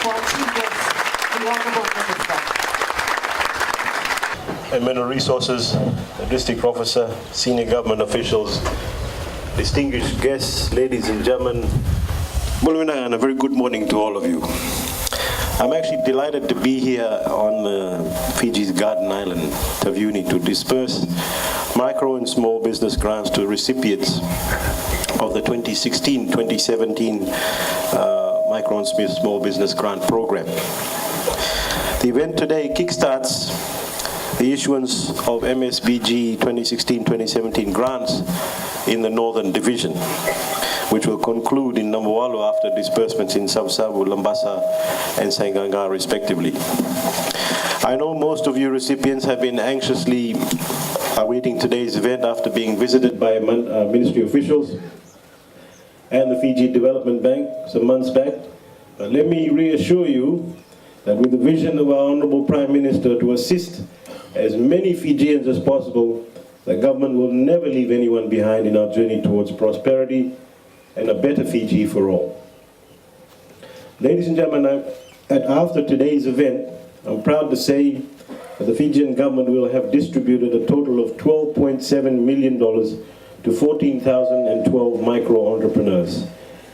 for our chief guest, the Honourable Minister. And Mineral Resources, District Officer, senior government officials, distinguished guests, ladies and gentlemen, and a very good morning to all of you. I'm actually delighted to be here on Fiji's garden island, Taveuni, to disperse micro and small business grants to recipients of the 2016-2017 Micro and Small Business Grant Program. The event today kickstarts the issuance of MSBG 2016-2017 grants in the Northern Division, which will conclude in Nambualu after disbursements in Sabsabu, Lambasa, and Sainganga, respectively. I know most of you recipients have been anxiously awaiting today's event after being visited by ministry officials and the Fiji Development Bank some months back. But let me reassure you that with the vision of our Honourable Prime Minister to assist as many Fijians as possible, the government will never leave anyone behind in our journey towards prosperity and a better Fiji for all. Ladies and gentlemen, after today's event, I'm proud to say that the Fijian government will have distributed a total of $12.7 million to 14,012 micro-entrepreneurs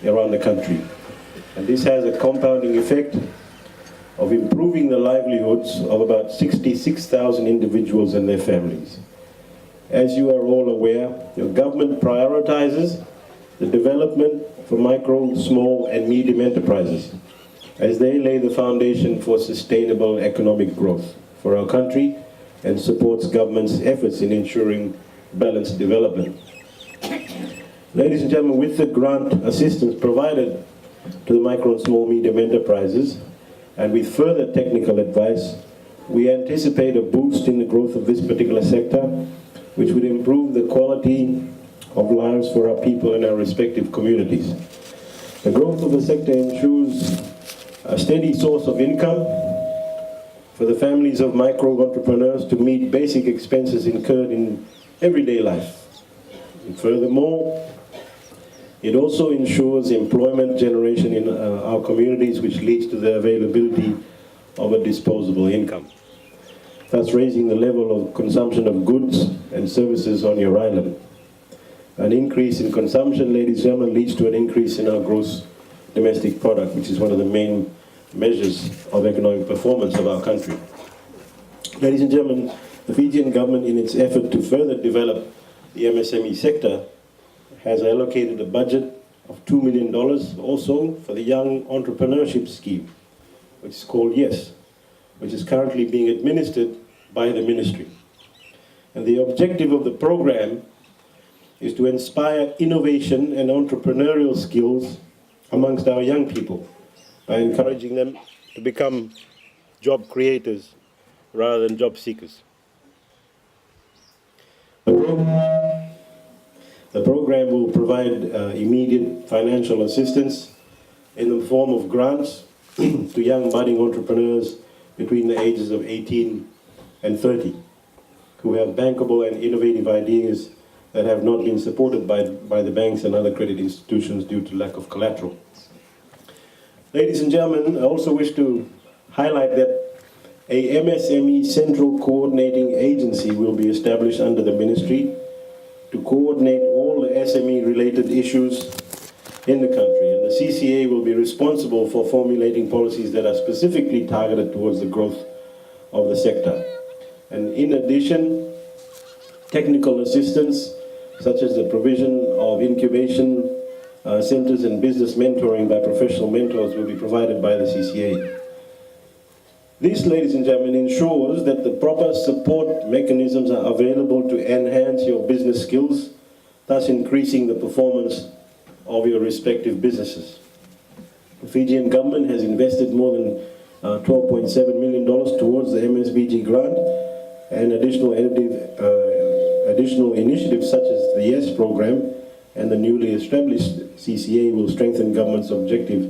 around the country. And this has a compounding effect of improving the livelihoods of about 66,000 individuals and their families. As you are all aware, your government prioritizes the development for micro, small and medium enterprises as they lay the foundation for sustainable economic growth for our country and supports government's efforts in ensuring balanced development. Ladies and gentlemen, with the grant assistance provided to the micro and small medium enterprises and with further technical advice, we anticipate a boost in the growth of this particular sector, which would improve the quality of lives for our people in our respective communities. The growth of the sector ensures a steady source of income for the families of micro-entrepreneurs to meet basic expenses incurred in everyday life. And furthermore, it also ensures employment generation in our communities, which leads to the availability of a disposable income, thus raising the level of consumption of goods and services on your island. An increase in consumption, ladies and gentlemen, leads to an increase in our gross domestic product, which is one of the main measures of economic performance of our country. Ladies and gentlemen, the Fijian government, in its effort to further develop the MSME sector, has allocated a budget of $2 million also for the Young Entrepreneurship Scheme, which is called YES, which is currently being administered by the ministry. And the objective of the program is to inspire innovation and entrepreneurial skills amongst our young people by encouraging them to become job creators rather than job seekers. The program will provide immediate financial assistance in the form of grants to young budding entrepreneurs between the ages of 18 and 30 who have bankable and innovative ideas that have not been supported by the banks and other credit institutions due to lack of collateral. Ladies and gentlemen, I also wish to highlight that a MSME Central Coordinating Agency will be established under the ministry to coordinate all the SME-related issues in the country. And the CCA will be responsible for formulating policies that are specifically targeted towards the growth of the sector. And in addition, technical assistance, such as the provision of incubation centers and business mentoring by professional mentors, will be provided by the CCA. This, ladies and gentlemen, ensures that the proper support mechanisms are available to enhance your business skills, thus increasing the performance of your respective businesses. The Fijian government has invested more than $12.7 million towards the MSBG grant, and additional initiatives such as the YES program and the newly established CCA will strengthen government's objective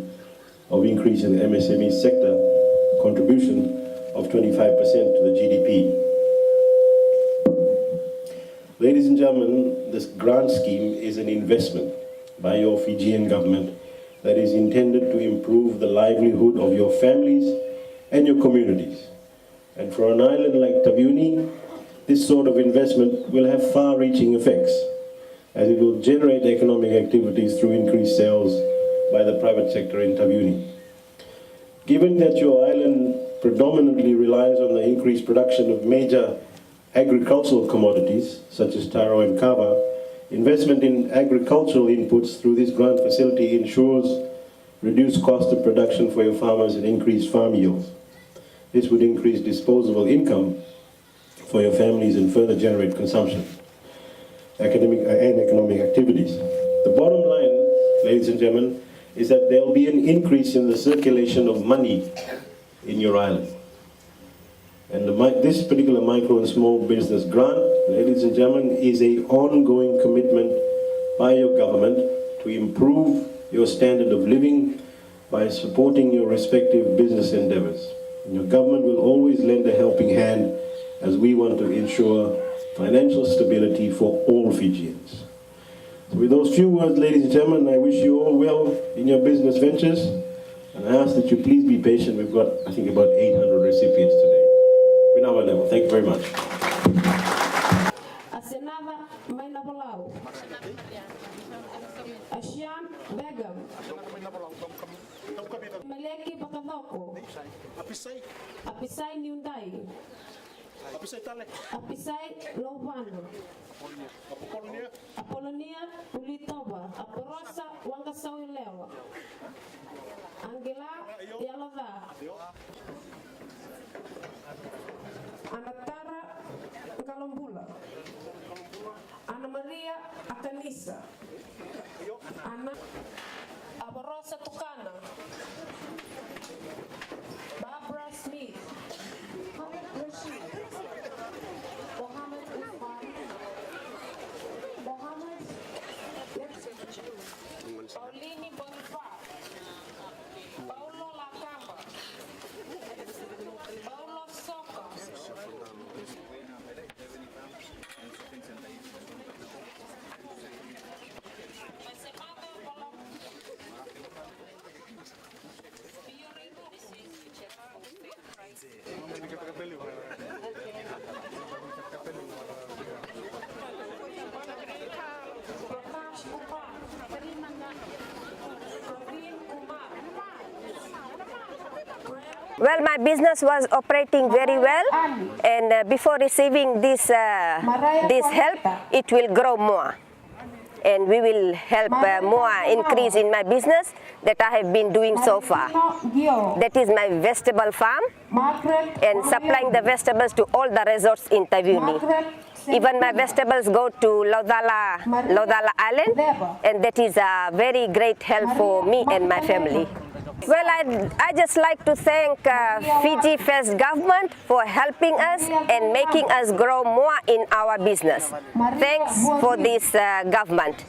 of increasing the MSME sector contribution of 25% to the GDP. Ladies and gentlemen, this grant scheme is an investment by your Fijian government that is intended to improve the livelihood of your families and your communities. And for an island like Taveuni, this sort of investment will have far-reaching effects, as it will generate economic activities through increased sales by the private sector in Taveuni. Given that your island predominantly relies on the increased production of major agricultural commodities, such as taro and kava, investment in agricultural inputs through this grant facility ensures reduced cost of production for your farmers and increased farm yields. This would increase disposable income for your families and further generate consumption, economic activities. The bottom line, ladies and gentlemen, is that there will be an increase in the circulation of money in your island. And this particular micro and small business grant, ladies and gentlemen, is an ongoing commitment by your government to improve your standard of living by supporting your respective business endeavors. And your government will always lend a helping hand as we want to ensure financial stability for all Fijians. So with those few words, ladies and gentlemen, I wish you all well in your business ventures. And I ask that you please be patient. We've got, I think, about 800 recipients today. We're now at level. Thank you very much. Asenava Mainabalau. Ashian Begum. Maleki Bakavoko. Apisai Nyundai. Apisai Lovano. Apolonia Ulitoba. Aporosa Wangasawilewa. Angela Yalava. Anatara Kalombula. Ana Maria Akanisa. Ana Abarosa Tukana. Barbara Smith. Rashid. Mohammed Usman. Mohammed Paulini Bonifa. Paulo Lacamba. Paulo Soka. Well, my business was operating very well, and before receiving this help, it will grow more. And we will help more increase in my business that I have been doing so far. That is my vegetable farm and supplying the vegetables to all the resorts in Taveuni. Even my vegetables go to Lodala Island, and that is a very great help for me and my family. Well, I just like to thank Fiji First government for helping us and making us grow more in our business. Thanks for this government.